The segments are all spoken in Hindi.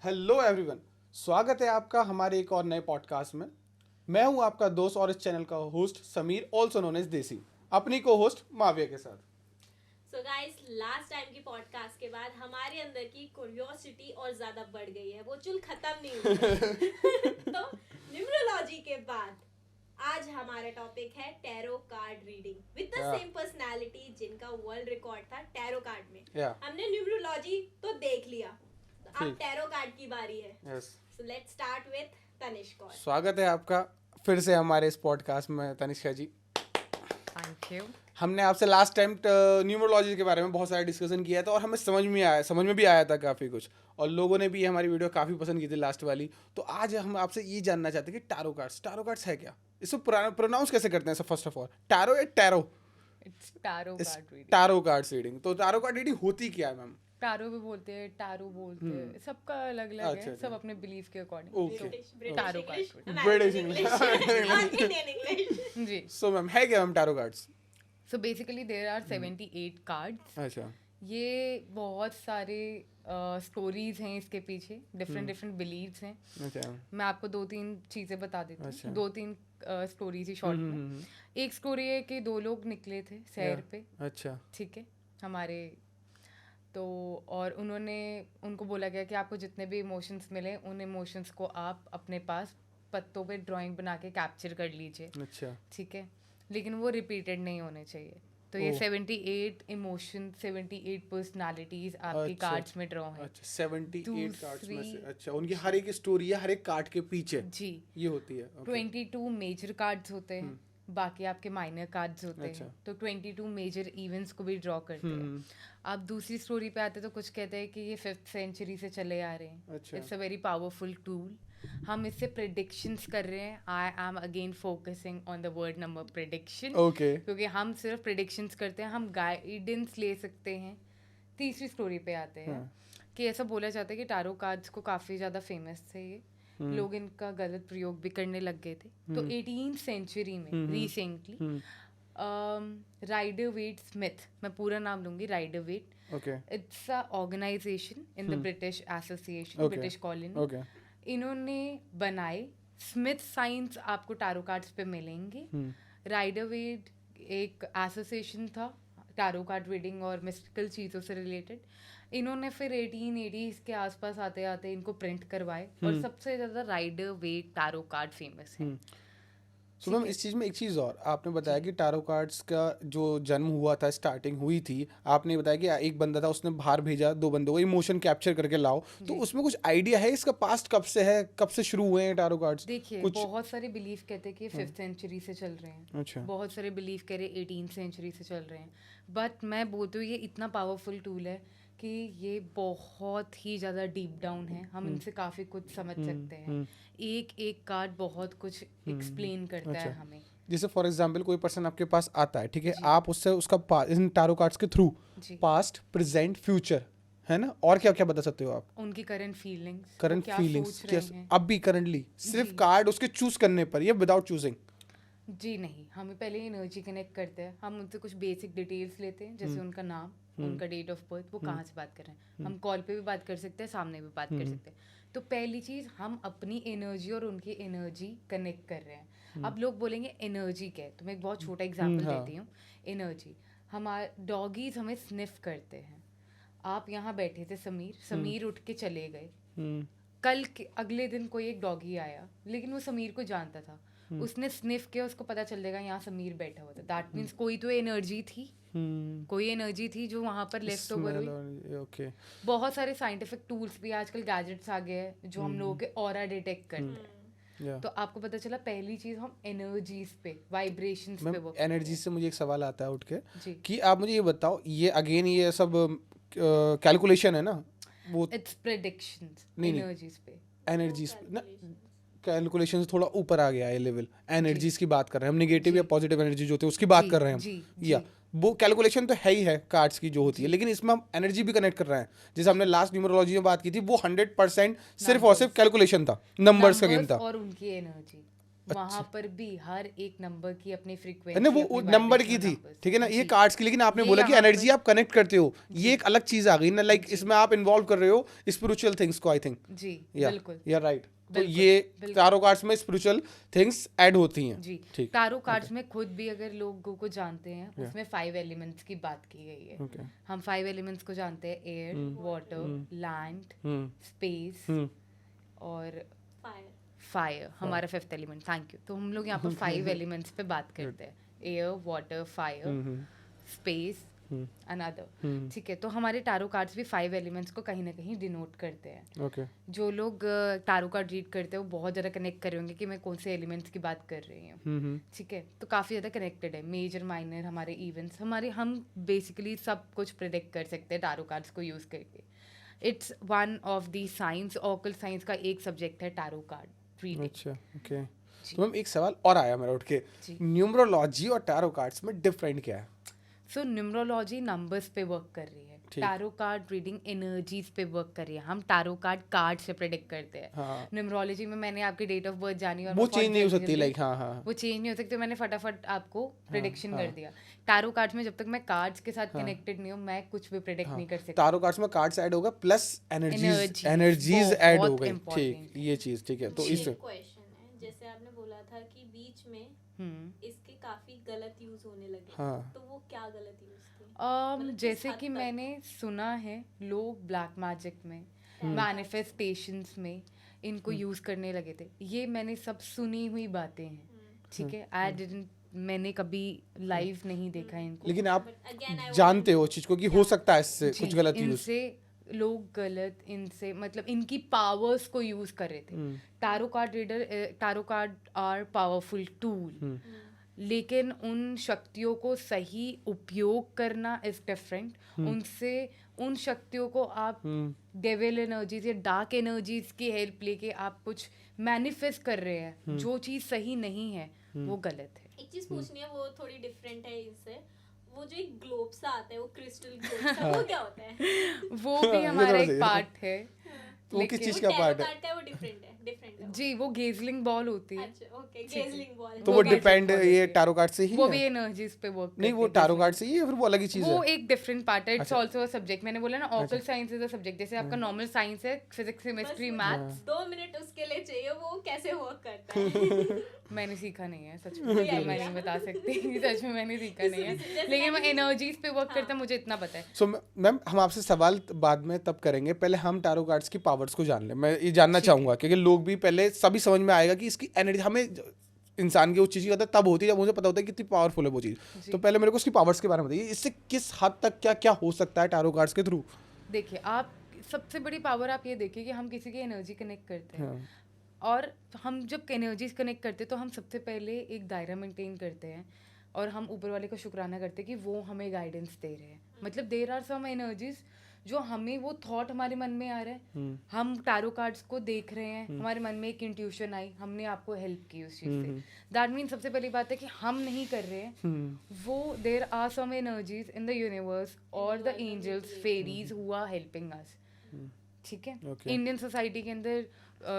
हेलो एवरीवन, स्वागत है आपका हमारे एक और नए पॉडकास्ट में। मैं हूं आपका दोस्त और इस चैनल का host Sameer, also known as Desi, अपनी को होस्ट माविया के साथ। सो गाइस, लास्ट टाइम की पॉडकास्ट के बाद हमारे अंदर की क्यूरियोसिटी और ज्यादा बढ़ गई है, वो चुल खत्म नहीं हुई है। तो न्यूमरोलॉजी के बाद आज हमारा टॉपिक है tarot card reading with the same personality जिनका वर्ल्ड रिकॉर्ड था टैरो कार्ड में। हमने न्यूमरोलॉजी तो देख लिया, तो अब टैरो कार्ड की बारी है। So let's start with Tanishka. स्वागत है आपका फिर से हमारे इस पॉडकास्ट में तनिष्का जी। Thank you. हमने आपसे लास्ट टाइम न्यूमरोलॉजी के बारे में बहुत सारा डिस्कशन किया था और हमें समझ में भी आया था काफ़ी कुछ, और लोगों ने भी हमारी वीडियो काफ़ी पसंद की थी लास्ट वाली। तो आज हम आपसे ये जानना चाहते हैं कि टैरो कार्ड्स है क्या, इसको प्रोनाउंस कैसे करते हैं। फर्स्ट ऑफ ऑल टैरो या tarot? It's tarot card reading. Tarot cards reading. तो टैरो कार्ड रीडिंग होती क्या है मैम? टैरो भी बोलते हैं, टैरो बोलते हैं, सबका अलग अलग अच्छा, है, सब अपने बिलीफ के according. Okay. Tarot card British English. जी। सो मैम है क्या ma'am tarot cards? So basically there are 78 cards. अच्छा। ये बहुत सारे स्टोरीज हैं इसके पीछे, डिफरेंट बिलीव्स हैं। अच्छा। मैं आपको 2-3 चीज़ें बता देती हूँ। अच्छा। 2-3 स्टोरीज ही शॉर्ट में। एक स्टोरी है कि 2 लोग निकले थे सैर पे, अच्छा। ठीक है, हमारे तो, और उनको बोला गया कि आपको जितने भी इमोशंस मिले उन इमोशंस को आप अपने पास पत्तों पे ड्राइंग बना के कैप्चर कर लीजिए। अच्छा। ठीक है, लेकिन वो रिपीटेड नहीं होने चाहिए। तो ये 78 इमोशन, 78 पर्सनालिटीज आपकी अच्छा। कार्ड्स में ड्रॉ हैं। अच्छा 78 कार्ड्स में से। दूसरी- अच्छा, उनकी हर एक स्टोरी है हर एक कार्ड के पीछे जी। ये होती है। Okay. 22 मेजर कार्ड्स होते हैं, बाकी आपके माइनर कार्ड्स होते अच्छा। हैं। तो 22 मेजर इवेंट्स को भी ड्रॉ करते हैं। आप दूसरी स्टोरी पे आते तो कुछ कहते हैं कि ये 5th सेंचुरी से चले आ रहे हैं। अच्छा। It's a very powerful tool. हम इससे प्रिडिक्शंस कर रहे हैं। I am again focusing on the word number prediction, okay. क्योंकि हम सिर्फ प्रिडिक्शंस करते हैं, हम गाइडेंस ले सकते हैं। तीसरी स्टोरी पे आते हैं कि ऐसा बोला जाता है कि टारो कार्ड्स को काफ़ी ज़्यादा फेमस थे ये, लोग इनका गलत प्रयोग भी करने लग गए थे। तो 18th सेंचुरी में रिसेंटली राइडर वेट स्मिथ, मैं पूरा नाम लूंगी, Rider Waite, okay. It's a organization in the British association, Okay. British colony. Okay. इन्होंने बनाए स्मिथ साइंस, आपको टारो कार्ड्स पे मिलेंगे। राइडर वेट एक एसोसिएशन था टारो कार्ड रीडिंग और मिस्टिकल चीज़ों से रिलेटेड। इन्होंने फिर 1880s के आसपास आते आते इनको प्रिंट करवाए, और सबसे ज़्यादा Rider Waite tarot card famous है। सो मैम इस चीज़ में एक चीज़ और आपने बताया कि टैरो कार्ड्स का जो जन्म हुआ था, स्टार्टिंग हुई थी, आपने बताया कि एक बंदा था, उसने बाहर भेजा 2 बंदों को, इमोशन कैप्चर करके लाओ। तो उसमें कुछ आइडिया है इसका पास्ट कब से है, कब से शुरू हुए हैं टैरो कार्ड्स? देखिए, कुछ बहुत सारे बिलीफ कहते हैं कि 5th सेंचुरी से चल रहे हैं। अच्छा। बहुत सारे बिलीव कह रहे 18th सेंचुरी से चल रहे हैं। बट मैं बोलती हूँ ये इतना पावरफुल टूल है कि ये बहुत ही ज़्यादा डीप डाउन है, हम इनसे काफ़ी कुछ समझ सकते हैं। एक एक कार्ड बहुत कुछ एक्सप्लेन करता है हमें। जैसे फॉर एग्जांपल कोई पर्सन आपके पास आता है, ठीक है, आप उससे उसका इन टैरो कार्ड्स के थ्रू जी। पास्ट, प्रेजेंट, फ्यूचर, है ना, और क्या क्या बता सकते हो आप? उनकी करंट फीलिंग्स, करंट क्या फीलिंग्स सोच रहे हैं। अब भी करंटली सिर्फ कार्ड उसके चूज करने पर, या विदाउट चूजिंग? जी नहीं, हमें पहले एनर्जी कनेक्ट करते हैं, हम उनसे कुछ बेसिक डिटेल्स लेते हैं, जैसे उनका नाम, उनका डेट ऑफ बर्थ, वो कहाँ से बात कर रहे हैं। हम कॉल पे भी बात कर सकते हैं, सामने भी बात कर सकते हैं। तो पहली चीज़, हम अपनी एनर्जी और उनकी एनर्जी कनेक्ट कर रहे हैं। अब लोग बोलेंगे एनर्जी क्या है, तो मैं एक बहुत छोटा एग्जाम्पल देती हूँ। एनर्जी, हमारे डॉगीज हमें स्निफ करते हैं। आप यहाँ बैठे थे समीर उठ के चले गए, कल के अगले दिन कोई एक डॉगी आया, लेकिन वो समीर को जानता था, उसने स्निफ किया, उसको पता चल जाएगा यहाँ समीर बैठा हुआ था। दैट मीन्स कोई तो एनर्जी थी, कोई एनर्जी थी जो वहाँ पर लेफ्ट ओवर हुई। ओके। बहुत सारे साइंटिफिक टूल्स भी आजकल गैजेट्स आ गए हैं जो हम लोगों के ऑरा डिटेक्ट करते हैं। तो आपको पता चला, पहली चीज हम एनर्जीज पे, वाइब्रेशंस पे वर्क। एनर्जी से मुझे एक सवाल आता है उठ के जी। कि आप मुझे ये बताओ, ये अगेन ये सब कैलकुलेशन है ना, वो इट्स प्रेडिक्शंस नहीं। एनर्जीज पे। एनर्जीज ना, कैलकुलेशन से थोड़ा ऊपर आ गया है लेवल, एनर्जीज की बात कर रहे हैं हम, निगेटिव या पॉजिटिव एनर्जी जो होती है उसकी बात कर रहे हैं हम। या वो कैलकुलेशन तो है ही है कार्ड्स की जो होती है, लेकिन इसमें हम एनर्जी भी कनेक्ट कर रहे हैं। जैसे हमने लास्ट न्यूमरोलॉजी में बात की थी, वो 100% सिर्फ और सिर्फ कैलकुलेशन था, नंबर्स का गेम था। और उनकी एनर्जी, वहां पर भी हर एक नंबर की अपनी नहीं फ्रीक्वेंसी, वो नंबर की थी, ठीक है ना, ये कार्ड्स की, लेकिन आपने ये बोला कि यहाँ एनर्जी पर- आप कनेक्ट करते हो, ये एक अलग चीज आ गई ना, लाइक इसमें आप इन्वॉल्व कर रहे हो स्पिरिचुअल थिंग्स को, आई थिंक। जी या बिल्कुल या राइट, तो बिल्कुल, ये बिल्कुल। टारो कार्ड्स में स्पिरिचुअल थिंग्स ऐड होती हैं। जी ठीक, टारो कार्ड्स में खुद भी अगर लोगों को जानते हैं, उसमें 5 एलिमेंट्स की बात की गई है। ओके, हम 5 एलिमेंट्स को जानते हैं, एयर, वाटर, लैंड, स्पेस और फायर। फायर, हमारा 5th एलिमेंट। Thank you. तो हम लोग यहाँ पर 5 एलिमेंट्स पे बात करते हैं, air, water, fire, space, another. ठीक है, तो हमारे टारो कार्ड्स भी 5 एलिमेंट्स को कहीं ना कहीं डिनोट करते हैं। ओके, जो लोग टारो कार्ड रीड करते हैं वो बहुत ज़्यादा कनेक्ट कर रहे होंगे कि मैं कौन से एलिमेंट्स की बात कर रही हूँ। ठीक है, तो काफ़ी ज़्यादा कनेक्टेड है, मेजर माइनर हमारे इवेंट्स, हमारे हम बेसिकली सब कुछ प्रिडिक्ट कर सकते हैं टारो कार्ड्स को यूज़ करके। It's one of the science, occult science का एक सब्जेक्ट है टारो कार्ड रीडिंग। अच्छा, ओके। तो मैम एक सवाल और आया मेरा उठ के, न्यूमरोलॉजी और टारो कार्ड्स में डिफरेंट क्या है? सो न्यूमरोलॉजी नंबर्स पे वर्क कर रही है, टारो कार्ड रीडिंग एनर्जीज पे वर्क कर रही है। हम टारो कार्ड से प्रेडिक्ट करते हैं। हाँ, न्यूमरोलॉजी में मैंने आपकी डेट ऑफ बर्थ जानी और वो मैं चेंज नहीं हो सकती, जल्दी- लाइक हाँ हाँ, वो चेंज नहीं हो सकती, मैंने फटाफट आपको प्रेडिक्शन कर दिया। टारो कार्ड्स में जब तक मैं कार्ड्स के साथ कनेक्टेड नहीं हूँ, मैं कुछ भी प्रेडिक्ट नहीं कर सकती। टारो कार्ड्स में कार्ड्स ऐड होगा प्लस Energies, एनर्जीज ऐड हो बहुत गई, important ठीक, ये चीज ठीक है। तो मुझे इस एक क्वेश्चन है, जैसे आपने बोला था कि बीच में इसके काफी गलत यूज होने लगे, हाँ। तो वो क्या गलत यूज थे? किस जैसे हद कि तक? मैंने सुना है लोग ब्लैक मैजिक में, मैनिफेस्टेशंस में इनको यूज करने लगे थे। ये मैंने सब सुनी हुई बातें हैं, ठीक है। आई डिडंट, मैंने कभी लाइव नहीं देखा इनको। लेकिन आप But again, I जानते want हो चीज को कि हो सकता है इससे जी, कुछ गलत यूज। इनसे लोग गलत, इनसे मतलब इनकी पावर्स को यूज कर रहे थे। Tarot card are powerful tool, लेकिन उन शक्तियों को सही उपयोग करना इज डिफरेंट। उनसे उन शक्तियों को आप डेविल एनर्जीज या डार्क एनर्जीज की हेल्प लेके आप कुछ मैनिफेस्ट कर रहे हैं, जो चीज सही नहीं है वो गलत है। एक चीज पूछनी है, वो थोड़ी डिफरेंट है इससे। वो जो एक ग्लोब सा आता है, वो क्रिस्टल ग्लोब सा, वो क्या होता है? वो भी ये हमारा थोड़ा एक सही है। पार्ट है। तो वो किस लेकिन- चीज वो का पार्ट tarot है? card का है, वो डिफरेंट है, डिफरेंट है। जी, वो गेजलिंग बॉल होती है। अच्छा, ओके, गेजलिंग बॉल। तो वो वो भी डिपेंड बहुत ये होती है। टारो कार्ड से ही वो है? भी एनर्जीज पे वर्क नहीं वो टारो कार्ड से ही है, फिर वो अलग ही चीज वो है। एक डिफरेंट पार्ट है। It's also a subject. मैंने बोला ना occult science is a subject. जैसे आपका नॉर्मल साइंस है, फिजिक्स, केमिस्ट्री, मैथ्स। 2 मिनट उसके लिए चाहिए, वो कैसे वर्क करता है? मैंने सीखा नहीं है सच कोई में, idea? मैं नहीं बता सकती सच में मैंने सीखा नहीं है, जैसे लेकिन वो मैंने- एनर्जीज पे वर्क करता है, मुझे इतना पता है। सो मैम हम आपसे सवाल बाद में तब करेंगे, पहले हम टारो कार्ड्स की पावर्स को जान लें। मैं ये जानना चाहूंगा क्योंकि लोग भी पहले सभी समझ में आएगा कि इसकी एनर्जी हमें इंसान की उस चीज़ की पता तब होती है जब मुझे पता होता है कितनी पावरफुल है वो चीज़। तो पहले मेरे को उसकी पावर्स के बारे में बताइए, इससे किस हद तक क्या क्या हो सकता है टारो कार्ड्स के थ्रू? देखिए, आप सबसे बड़ी पावर आप ये देखिए कि हम किसी की एनर्जी कनेक्ट करते हैं, हाँ, और हम जब एनर्जीज कनेक्ट करते हैं तो हम सबसे पहले एक दायरा मेंटेन करते हैं और हम ऊपर वाले का शुक्राना करते हैं कि वो हमें गाइडेंस दे रहे हैं। मतलब देयर आर सम एनर्जीज जो हमें, वो थॉट हमारे मन में आ रहा है, हम टारो कार्ड्स को देख रहे हैं, हमारे मन में एक इंट्यूशन आई, हमने आपको हेल्प की उस चीज़ से। दैट मीन सबसे पहली बात है कि हम नहीं कर रहे हैं वो, there are some energies in the universe और the angels, fairies who are helping us. ठीक है, Okay. इंडियन सोसाइटी के अंदर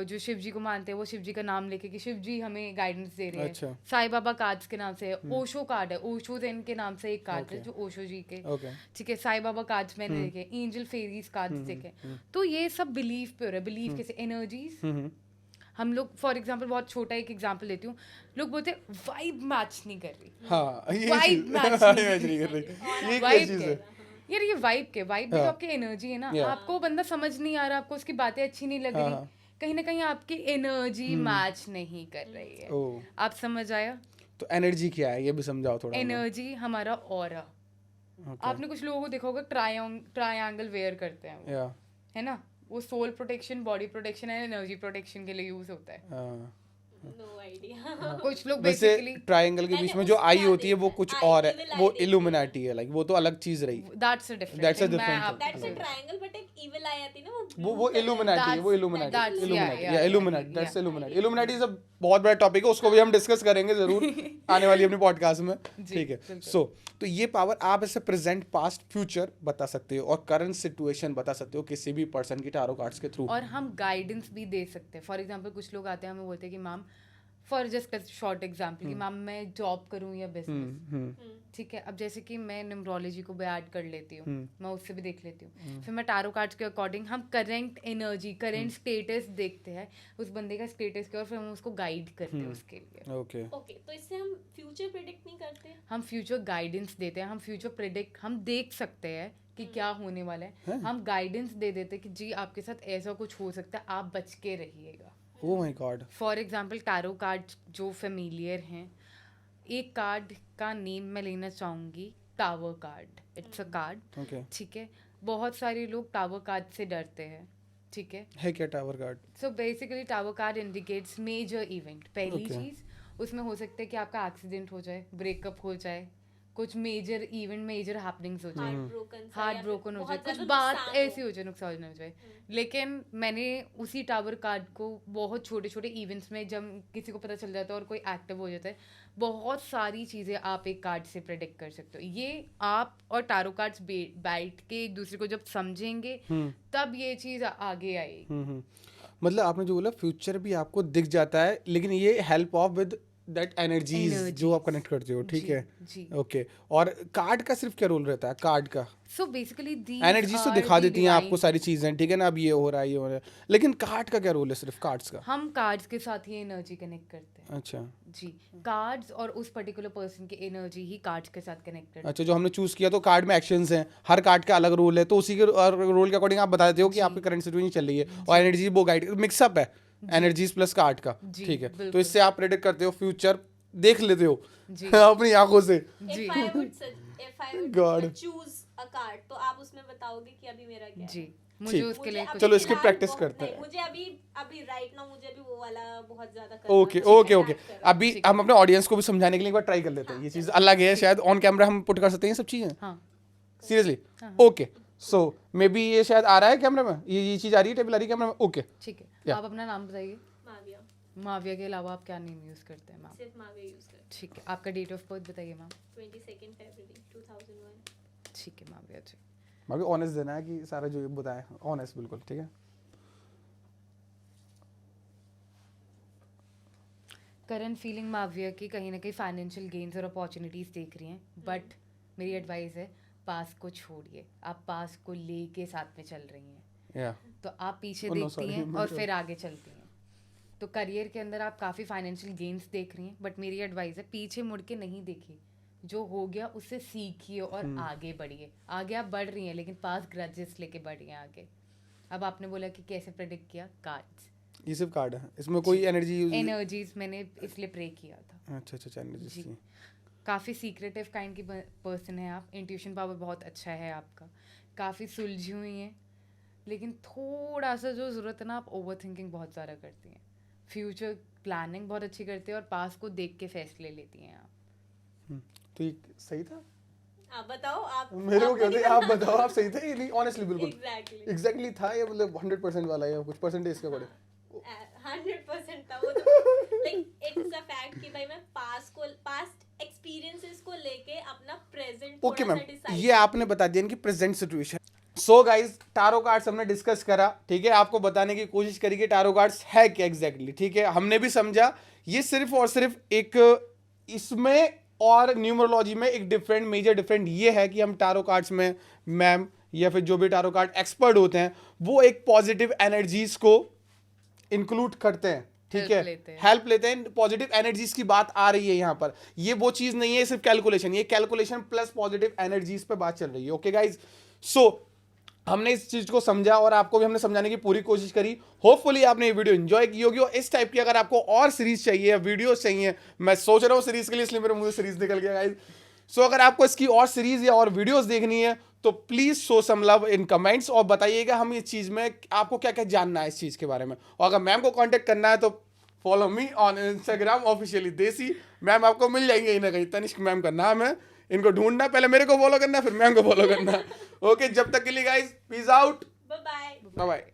जो शिव जी को मानते हैं वो शिव जी का नाम लेके कि शिव जी हमें गाइडेंस दे रहे हैं। अच्छा। साईं बाबा कार्ड्स के नाम से है, ओशो कार्ड है, ओशो जैन के नाम से एक कार्ड है जो ओशो जी के, ओके, ठीक है। साईं बाबा कार्ड्स मैंने देखे, एंजल फेरीज कार्ड्स देखे। तो ये सब बिलीव पे हो रहा है, बिलीव कैसे, एनर्जीज। हम लोग फॉर एग्जांपल, बहुत छोटा एक एग्जांपल लेती हूँ, लोग बोलते हैं वाइब मैच नहीं कर रही, हाँ ये Vibe चीज़ match मैच नहीं कर रही, ये क्या वाइब चीज़ के, है? यार ये वाइब के, वाइब भी तो आपकी एनर्जी है ना। Yeah. आपको बंदा समझ नहीं आ रहा, आपको उसकी बातें अच्छी नहीं लग रही, कहीं ना कहीं आपकी एनर्जी मैच नहीं कर रही है। ओह, आप समझ आया? तो एनर्जी क्या है ये भी समझाओ थोड़ा। एनर्जी हमारा ऑरा। आपने कुछ लोगों को देखा होगा ट्रायंगल वेयर करते हैं वो, या है ना, वो soul protection, body protection and energy protection के लिए यूज होता है। No idea. कुछ लोग वैसे बेसिकली, ट्रायंगल के बीच मैंने में जो उसमें आई क्या होती है वो देखा? कुछ eye, और है, evil वो eye देखी इल्यूमिनाटी है, लाइक वो तो अलग चीज रही। That's a different That's a thing. मैं different आप thing. That's a triangle, but एक इविल आई आती है ना, वो इल्यूमिनाटी है, वो That's- illuminati, that's- illuminati, yeah, या yeah, illuminati, yeah, that's yeah. Illuminati. Illuminati is a बहुत बड़ा टॉपिक है, उसको भी हम डिस्कस करेंगे जरूर आने वाली अपनी पॉडकास्ट में, ठीक है। बिल्कुल। सो तो ये पावर आप ऐसे प्रेजेंट, पास्ट, फ्यूचर बता सकते हो और करंट सिचुएशन बता सकते हो किसी भी पर्सन की टारो कार्ड्स के थ्रू। और हम गाइडेंस भी दे सकते हैं। फॉर एग्जांपल कुछ लोग आते हैं, हमें बोलते हैं कि ma'am for just short example कि मैम मैं जॉब करूँ या बिजनेस, हम्म ठीक है। अब जैसे कि मैं न्यूमरोलॉजी को भी ऐड कर लेती हूँ, मैं उससे भी देख लेती हूँ, फिर मैं टैरो कार्ड्स के अकॉर्डिंग हम करेंट एनर्जी, करेंट स्टेटस देखते हैं उस बंदे का स्टेटस के, और फिर हम उसको गाइड करते हैं उसके लिए। ओके ओके, तो इससे हम फ्यूचर प्रेडिक्ट नहीं करते? हम फ्यूचर गाइडेंस देते हैं, हम फ्यूचर प्रेडिक्ट, हम देख सकते हैं कि क्या होने वाला है, हम गाइडेंस दे देते हैं कि जी आपके साथ ऐसा कुछ हो सकता है, आप बच के रहिएगा। Oh my God for example tarot card जो फेमिलियर हैं, एक कार्ड का नेम मैं लेना चाहूँगी, tower card. It's a card, okay ठीक है। बहुत सारे लोग टावर कार्ड से डरते हैं, ठीक है क्या tower card so basically tower card indicates major event. पहली Okay. चीज़, उसमें हो सकता है कि आपका एक्सीडेंट हो जाए, ब्रेकअप हो जाए, कुछ मेजर इवेंट, मेजर हैपनिंग्स हो जाए, हार्ट ब्रोकन हो जाए, कुछ बात ऐसी हो जाए, नुकसान हो जाए। लेकिन मैंने उसी टावर कार्ड को बहुत छोटे छोटे इवेंट्स में, जब किसी को पता चल जाता है और कोई एक्टिव हो जाता है, बहुत सारी चीज़ें आप एक कार्ड से प्रेडिक्ट कर सकते हो। ये आप और टारो कार्ड्स बैठ के एक दूसरे को जब समझेंगे तब ये चीज़ आगे आएगी। मतलब आपने जो बोला फ्यूचर भी आपको दिख जाता है, लेकिन ये help of with that energies जो आप कनेक्ट करते हो, ठीक है जी। ओके। और कार्ड का सिर्फ क्या रोल रहता है कार्ड का? सो बेसिकली एनर्जीज तो दिखा देती हैं आपको सारी चीजें, ठीक है ना, अब ये हो रहा है ये हो रहा है, लेकिन कार्ड का क्या रोल है सिर्फ कार्ड्स का? हम कार्ड्स के साथ ही एनर्जी कनेक्ट करते हैं। अच्छा जी, कार्ड्स और उस पर्टिकुलर पर्सन की एनर्जी ही कार्ड्स के साथ कनेक्ट करते अच्छा, जो हमने चूज किया तो कार्ड में एक्शंस हैं, हर कार्ड का अलग रोल है, तो उसी के रोल के अकॉर्डिंग आप बता देते हो कि आपकी करंट सिचुएशन चल रही है, और एनर्जी वो गाइड मिक्सअप है एनर्जीज प्लस कार्ड का, जी, ठीक है। तो बिल्कुल। इससे आप प्रेडिक्ट करते हो, फ्यूचर देख लेते हो जी। अपनी आंखों से। जी। if I would God. choose a card, तो आप उसमें बताओगे कि अभी मेरा क्या है? जी, मुझे ठीक। उसके लिए मुझे कुछ चलो अभी इसकी फिलहाल प्रैक्टिस वो- करते नहीं, हैं। मुझे अभी राइट नाउ मुझे अभी वो वाला बहुत ज्यादा करना ओके है, ओके ओके, adapt करना है। अभी हम अपने ऑडियंस को भी समझाने के लिए एक बार ट्राई कर लेते हैं, ये चीज़ अलग है, शायद ऑन कैमरा हम पुट कर सकते हैं ये सब चीज़ें हाँ सीरियसली। हाँ। ओके, सो मे बी ये शायद आ रहा है कैमरा में, ये चीज़ आ रही है, टेबल आ रही है कैमरा में, ओके। ठीक है। Yeah. आप अपना नाम बताइए। माविया, माविया के अलावा आप क्या नेम यूज़ करते हैं मैम? सिर्फ माविया यूज कर। ठीक है, आपका डेट ऑफ बर्थ बताइए मैम। 22 फरवरी 2001। ठीक है माविया जी। बाकी ऑनेस्ट देना है कि सारा जो बताया ऑनेस्ट बिल्कुल, ठीक है। करंट फीलिंग माविया की कहीं ना कहीं फाइनेंशियल गेन्स और अपॉर्चुनिटीज देख रही हैं, बट मेरी एडवाइस है पास को छोड़िए, आप पास को लेके साथ में चल रही हैं, या तो आप पीछे Oh, no, देखती sorry, हैं मैं और तो- फिर आगे चलती हैं। तो करियर के अंदर आप काफ़ी फाइनेंशियल गेन्स देख रही हैं, बट मेरी एडवाइस है पीछे मुड़ के नहीं देखिए, जो हो गया उससे सीखिए और आगे बढ़िए। आगे आप बढ़ रही हैं लेकिन पास ग्रजेस लेके बढ़ रही हैं आगे। अब आपने बोला कि कैसे प्रेडिक्ट किया, कार्ड्स, ये सिर्फ कार्ड है, इसमें कोई एनर्जी यूज? एनर्जीज मैंने इसलिए प्रे किया था। अच्छा अच्छा, एनर्जी जी। थी। काफ़ी सीक्रेटिव काइंड की पर्सन है आप, इंट्यूशन पावर बहुत अच्छा है आपका, काफ़ी सुलझी हुई हैं, लेकिन थोड़ा सा जो ज़रूरत है ना, आप ओवर थिंकिंग बहुत ज़्यादा करती हैं, फ्यूचर प्लानिंग बहुत अच्छी करती है और पास को देख के फैसले लेती हैं आप। तो ये सही था? आप बताओ, आप मेरे को क्या होता है, आप बताओ, आप सही थे? ये नहीं, ऑनेस्टली बिल्कुल एग्जैक्टली एग्जैक्टली था ये, मतलब 100% वाला है, कुछ परसेंटेज के अकॉर्डिंग? 100% था वो तो। लाइक इट्स अ फैक्ट कि भाई मैं पास्ट एक्सपीरियंसेस को लेके अपना प्रेजेंट ओके थोड़ा मैम, सा डिसाइड ये आपने बता दिया कि present situation. So guys, tarot cards हमने डिस्कस करा, ठीक है, आपको बताने की कोशिश करी कि टारो कार्ड्स है क्या एग्जैक्टली, ठीक है, हमने भी समझा। ये सिर्फ और सिर्फ एक इसमें और न्यूमरोलॉजी में एक डिफरेंट, मेजर डिफरेंट ये है कि हम टारो कार्ड्स में मैम या फिर जो भी टारो कार्ड एक्सपर्ट होते हैं, वो एक पॉजिटिव एनर्जीज को इंक्लूड करते हैं, ठीक है, हेल्प लेते हैं। पॉजिटिव एनर्जीज की बात आ रही है यहाँ पर, ये वो चीज नहीं है सिर्फ कैलकुलेशन, ये कैलकुलेशन प्लस पॉजिटिव एनर्जीज पे बात चल रही है। ओके गाइज, सो हमने इस चीज को समझा और आपको भी हमने समझाने की पूरी कोशिश करी। होपफुली आपने ये वीडियो एंजॉय की होगी, और इस टाइप की अगर आपको और सीरीज चाहिए या वीडियोस चाहिए, मैं सोच रहा हूँ सीरीज के लिए, इसलिए मेरे मुंह से सीरीज निकल गया गाइज। सो अगर आपको इसकी और सीरीज या और वीडियोस देखनी है तो please show some love in comments और बताइएगा हम इस चीज में आपको क्या क्या जानना है इस चीज के बारे में। और अगर मैम को कांटेक्ट करना है तो follow me on Instagram officially देसी, मैम आपको मिल जाएंगे ही ना कहीं, तनिष्क मैम का नाम है, इनको ढूंढना, पहले मेरे को फॉलो करना फिर मैम को फॉलो करना। ओके, जब तक के लिए guys, peace out, bye bye. Bye bye.